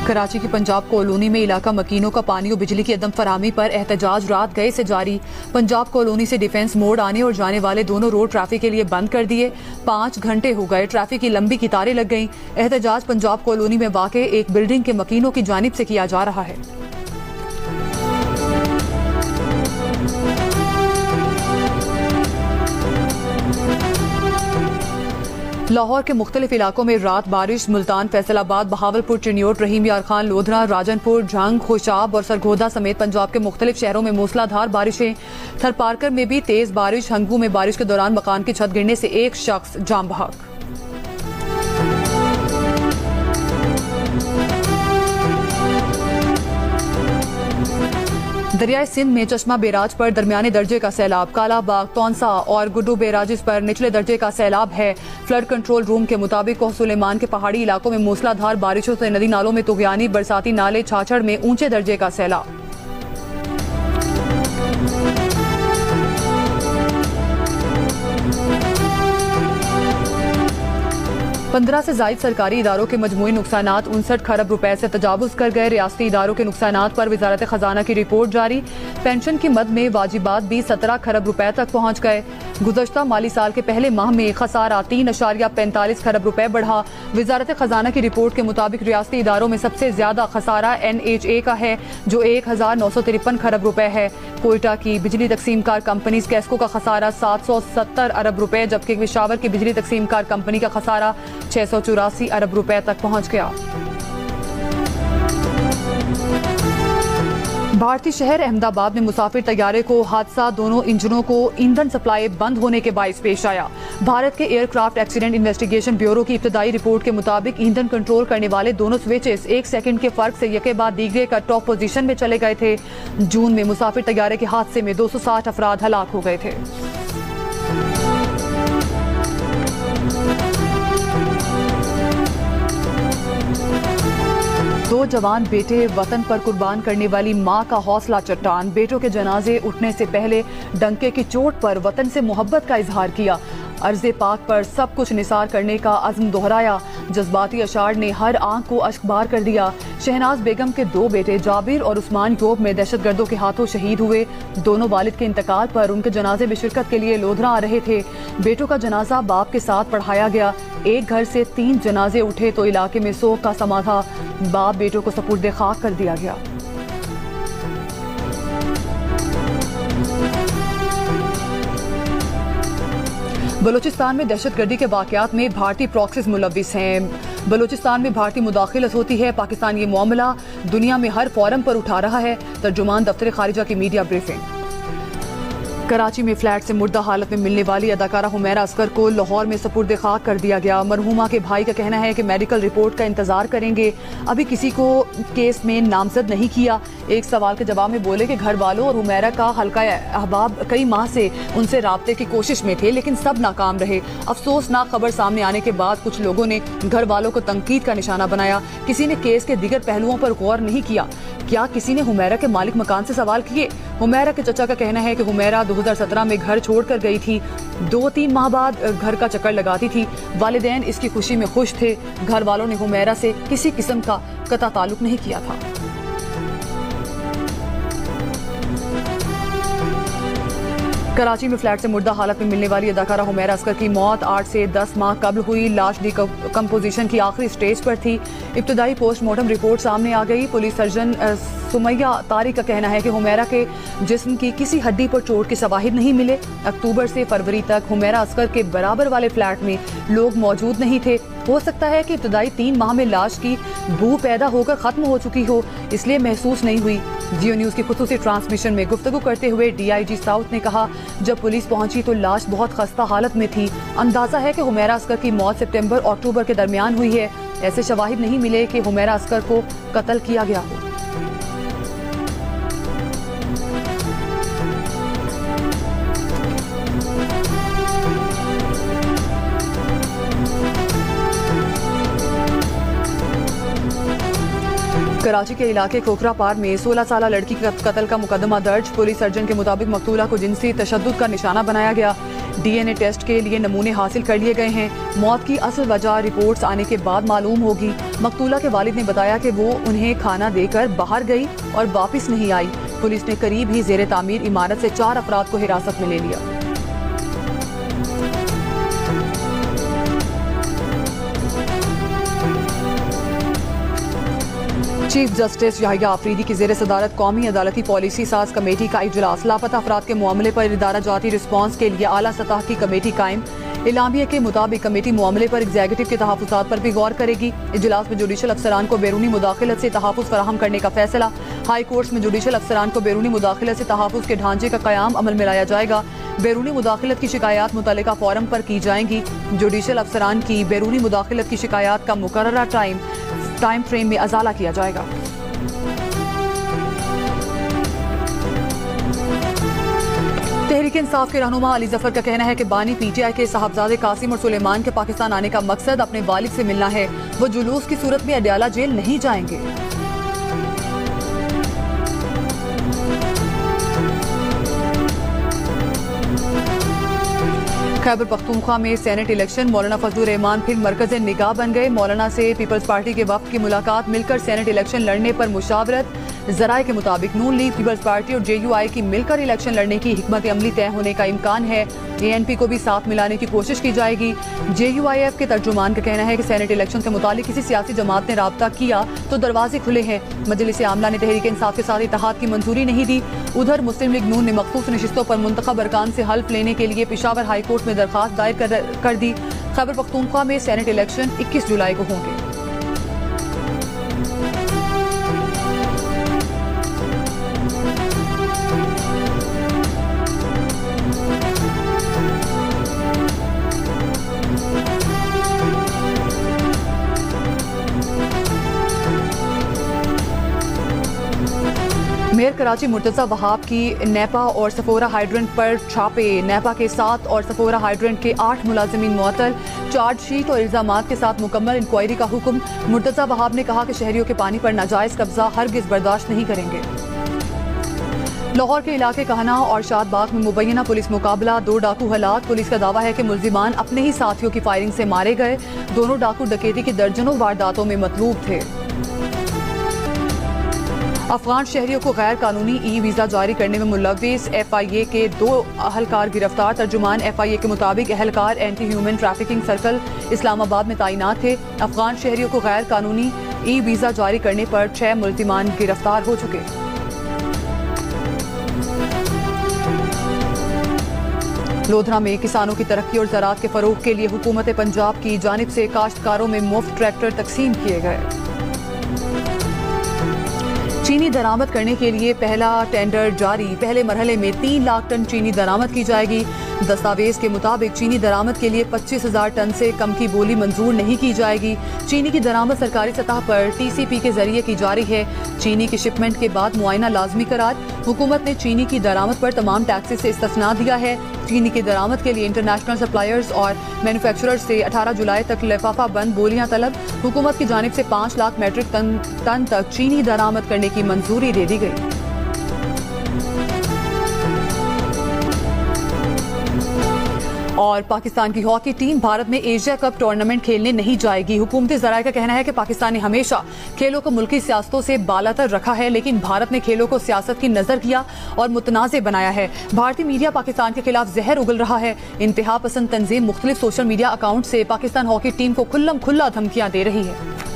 कराची की पंजाब कॉलोनी में इलाका मकीनों का पानी और बिजली की अदम फराहमी पर एहतजाज रात गए से जारी। पंजाब कॉलोनी से डिफेंस मोड़ आने और जाने वाले दोनों रोड ट्रैफिक के लिए बंद कर दिए। 5 घंटे हो गए, ट्रैफिक की लंबी कतारें लग गईं। एहतजाज पंजाब कॉलोनी में वाक़े एक बिल्डिंग के मकीनों की जानिब से किया जा रहा है। लाहौर के मुख्तलिफ इलाकों में रात बारिश। मुल्तान, फैसलाबाद, बहावलपुर, चिन्योट, रहीम यार खान, लोधरा, राजनपुर, झंग, खुशाब और सरगोदा समेत पंजाब के मुख्तलिफ शहरों में मूसलाधार बारिशें। थरपारकर में भी तेज बारिश। हंगू में बारिश के दौरान मकान की छत गिरने से एक शख्स जान बहक। दरियाए सिंध में चश्मा बेराज पर दरमियाने दर्जे का सैलाब। कालाबाग, तौंसा और गुड्डू बेराजिस पर निचले दर्जे का सैलाब है। फ्लड कंट्रोल रूम के मुताबिक कोह सुलेमान के पहाड़ी इलाकों में मूसलाधार बारिशों से नदी नालों में तुगयानी। बरसाती नाले छाछड़ में ऊंचे दर्जे का सैलाब। 15 से जायद सरकारी इदारों के मजमूई नुकसानात 59 खरब रुपए से तजावुज कर गए। रियासती इदारों के नुकसानात पर वजारत खजाना की रिपोर्ट जारी। पेंशन की मद में वाजिबात भी 17 खरब रुपए तक पहुंच गए। गुज़श्ता माली साल के पहले माह में खसारा 3.45 खरब रुपए बढ़ा। वजारत खजाना की रिपोर्ट के मुताबिक रियासती इदारों में सबसे ज्यादा खसारा NHA का है, जो 1953 खरब रुपए है। कोयटा की बिजली तकसीम कार कंपनी कैस्को का खसारा 770 अरब रुपए, जबकि पेशावर की बिजली तकसीम कार कंपनी का खसारा 684 अरब रुपए तक पहुंच गया। भारतीय शहर अहमदाबाद में मुसाफिर तैयारे को हादसा। दोनों इंजनों को ईंधन सप्लाई बंद होने के बाइस पेश आया। भारत के एयरक्राफ्ट एक्सीडेंट इन्वेस्टिगेशन ब्यूरो की इब्तदाई रिपोर्ट के मुताबिक ईंधन कंट्रोल करने वाले दोनों स्विचेस 1 सेकंड के फर्क से यके बाद दीगरे का टॉप पोजीशन में चले गए थे। जून में मुसाफिर तैयारे के हादसे में 260 अफराद हलाक हो गए थे। दो जवान बेटे वतन पर कुर्बान करने वाली मां का हौसला चट्टान। बेटों के जनाजे उठने से पहले डंके की चोट पर वतन से मोहब्बत का इजहार किया। अर्ज़े पाक पर सब कुछ निसार करने का अज़्म दोहराया। जज्बाती अशार ने हर आंख को अश्कबार कर दिया। शहनाज बेगम के 2 बेटे जाबिर और उस्मान योब में दहशतगर्दों के हाथों शहीद हुए। दोनों वालिद के इंतकाल पर उनके जनाजे में शिरकत के लिए लोधरा आ रहे थे। बेटों का जनाजा बाप के साथ पढ़ाया गया। एक घर से 3 जनाजे उठे तो इलाके में सोग का समा था। बाप बेटों को सपुर्दे खाक कर दिया गया। बलूचिस्तान में दहशतगर्दी के वाकयात में भारतीय प्रॉक्सीज मुलव्विस हैं। बलूचिस्तान में भारतीय मुदाखिलत होती है। पाकिस्तान ये मामला दुनिया में हर फोरम पर उठा रहा है। तर्जुमान दफ्तर खारिजा की मीडिया ब्रीफिंग। कराची में फ्लैट से मुर्दा हालत में मिलने वाली अदाकारा हुमैरा असगर को लाहौर में सपुर्दे खाक कर दिया गया। मरहूमा के भाई का कहना है कि मेडिकल रिपोर्ट का इंतजार करेंगे, अभी किसी को केस में नामजद नहीं किया। एक सवाल के जवाब में बोले कि घर वालों और हुमैरा का हल्का अहबाब कई माह से उनसे राब्ते की कोशिश में थे, लेकिन सब नाकाम रहे। अफसोसनाक खबर सामने आने के बाद कुछ लोगों ने घर वालों को तंकीद का निशाना बनाया। किसी ने केस के दीगर पहलुओं पर गौर नहीं किया। क्या किसी ने हुमैरा के मालिक मकान से सवाल किए? हुमैरा के चचा का कहना है कि हुमैरा 2017 में घर छोड़कर गई थी। 2-3 माह बाद घर का चक्कर लगाती थी। वालिदैन इसकी खुशी में खुश थे। घर वालों ने हुमैरा से किसी किस्म का कता ताल्लुक नहीं किया था। कराची में फ्लैट से मुर्दा हालत में मिलने वाली अदाकारा हुमैरा असगर की मौत 8 से 10 माह कबल हुई। लाश डिकम्पोजिशन की आखिरी स्टेज पर थी। इब्तदाई पोस्टमार्टम रिपोर्ट सामने आ गई। पुलिस सर्जन सुमैया तारिक का कहना है कि हुमैरा के जिस्म की किसी हड्डी पर चोट के शवाहिद नहीं मिले। अक्टूबर से फरवरी तक हुमैरा असगर के बराबर वाले फ्लैट में लोग मौजूद नहीं थे। हो सकता है कि इब्तदाई 3 माह में लाश की बू पैदा होकर खत्म हो चुकी हो, इसलिए महसूस नहीं हुई। जियो न्यूज की खुसूसी ट्रांसमिशन में गुफ्तगू करते हुए DIG साउथ ने कहा, जब पुलिस पहुंची तो लाश बहुत खस्ता हालत में थी। अंदाजा है कि हुमैरा असगर की मौत सितंबर और अक्टूबर के दरमियान हुई है। ऐसे शवाहिद नहीं मिले कि हुमैरा असगर को कत्ल किया गया हो। कराची के इलाके कोकरा पार में 16 साल लड़की के कत्ल का मुकदमा दर्ज। पुलिस सर्जन के मुताबिक मकतूला को जिनसी तशद्दुद का निशाना बनाया गया। DNA टेस्ट के लिए नमूने हासिल कर लिए गए हैं। मौत की असल वजह रिपोर्ट्स आने के बाद मालूम होगी। मकतूला के वालिद ने बताया कि वो उन्हें खाना देकर बाहर गई और वापस नहीं आई। पुलिस ने करीब ही जेर तामीर इमारत से 4 अफराद को हिरासत में ले लिया। चीफ जस्टिस याहिया आफरीदी की ज़ेर सदारत कौमी अदालती पॉलिसी साज कमेटी का इजलास। लापता अफराद के मामले पर इदारा जाती रिस्पॉन्स के लिए आला सतह की कमेटी कायम। इलामिया के मुताबिक कमेटी मामले पर एग्जीक्यूटिव के तहफ़्फ़ुज़ात पर भी गौर करेगी। इजलास में जुडिशल अफसरान को बैरूनी मुदाखलत से तहफ़्फ़ुज़ फराहम करने का फैसला। हाई कोर्ट्स में जुडिशल अफसरान को बैरूनी मुदाखलत से तहफ़्फ़ुज़ के ढांचे का क़याम अमल में लाया जाएगा। बैरूनी मुदाखलत की शिकायत मुतल्लिका फोरम पर की जाएंगी। जुडिशल अफसरान की बैरूनी मुदाखलत की शिकायत का मुकर्ररा टाइम फ्रेम में अजाला किया जाएगा। तहरीक इंसाफ के रहनुमा अली जफर का कहना है कि बानी PTI के साहबजादे कासिम और सुलेमान के पाकिस्तान आने का मकसद अपने वालिद से मिलना है। वो जुलूस की सूरत में अडयाला जेल नहीं जाएंगे। खैबर पख्तूनख्वा में सेनेट इलेक्शन। मौलाना फजलुर रहमान फिर मरकज़ निगाह बन गए। मौलाना से पीपल्स पार्टी के वफ्द की मुलाकात। मिलकर सेनेट इलेक्शन लड़ने पर मुशावरत। जराए के मुताबिक नून लीग, पीपल्स पार्टी और JUI की मिलकर इलेक्शन लड़ने की हिकमत अमली तय होने का इम्कान है। ANP को भी साथ मिलाने की कोशिश की जाएगी। JUIF के तर्जुमान का कहना है कि सेनेट इलेक्शन से मुतालिक किसी सियासी जमात ने राब्ता किया तो दरवाजे खुले हैं। मजलिस आमला ने तहरीक इंसाफ के साथ इत्तेहाद की मंजूरी नहीं दी। उधर मुस्लिम लीग नून ने मखसूस नशिस्तों पर मुंतखब अरकान से हल्फ लेने के लिए पेशावर हाई कोर्ट में दरखास्त दायर कर दी। खैबर पख्तूनख्वा में सेनेट इलेक्शन 21 जुलाई को होंगे। मेयर कराची मुर्तज़ा वहाब की नेपा और सफोरा हाइड्रेंट पर छापे। नेपा के 7 और सफोरा हाइड्रेंट के 8 मुलाजिमीन मुअत्तल। चार्जशीट और इल्जामात के साथ मुकम्मल इंक्वायरी का हुक्म। मुर्तज़ा वहाब ने कहा कि शहरियों के पानी पर नाजायज कब्जा हरगिज बर्दाश्त नहीं करेंगे। लाहौर के इलाके कहना और शादबाग में मुबैना पुलिस मुकाबला। 2 डाकू हलाक। पुलिस का दावा है कि मुल्जिमान अपने ही साथियों की फायरिंग से मारे गए। दोनों डाकू डकैती की दर्जनों वारदातों में मतलूब थे। अफगान शहरियों को गैर कानूनी वीज़ा जारी करने में मुलव्विस FIA के 2 अहलकार गिरफ्तार। तर्जुमान FIA के मुताबिक अहलकार anti human trafficking circle Islamabad में तैनात थे। अफगान शहरियों को गैर कानूनी वीज़ा जारी करने पर 6 मुल्जिमान गिरफ्तार हो चुके। लोधरा में किसानों की तरक्की और ज़राअत के फ़रोग़ के लिए हुकूमत पंजाब की जानिब से काश्तकारों में मुफ्त ट्रैक्टर तकसीम किए गए। चीनी दरामद करने के लिए पहला टेंडर जारी। पहले मरहले में 3 लाख टन चीनी दरामद की जाएगी। दस्तावेज के मुताबिक चीनी दरामद के लिए 25,000 टन से कम की बोली मंजूर नहीं की जाएगी। चीनी की दरामद सरकारी सतह पर TCP के जरिए की जा रही है। चीनी की शिपमेंट के बाद मुआयना लाजमी करार। हुकूमत ने चीनी की दरामद पर तमाम टैक्सेस से इस्तिस्ना दिया है। चीनी की दरामद के लिए इंटरनेशनल सप्लायर्स और मैन्युफैक्चरर्स से 18 जुलाई तक लिफाफा बंद बोलियां तलब। हुकूमत की जानिब से 5 लाख मेट्रिक टन तक चीनी दरामद करने की मंजूरी दे दी गई। और पाकिस्तान की हॉकी टीम भारत में एशिया कप टूर्नामेंट खेलने नहीं जाएगी। हुकूमती ज़राए का कहना है कि पाकिस्तान ने हमेशा खेलों को मुल्की सियासतों से बालातर रखा है, लेकिन भारत ने खेलों को सियासत की नजर किया और मुतनाज़े बनाया है। भारतीय मीडिया पाकिस्तान के खिलाफ जहर उगल रहा है। इंतहा पसंद तंजीम मुख्तलिफ सोशल मीडिया अकाउंट से पाकिस्तान हॉकी टीम को खुल्लम खुल्ला धमकियां दे रही है।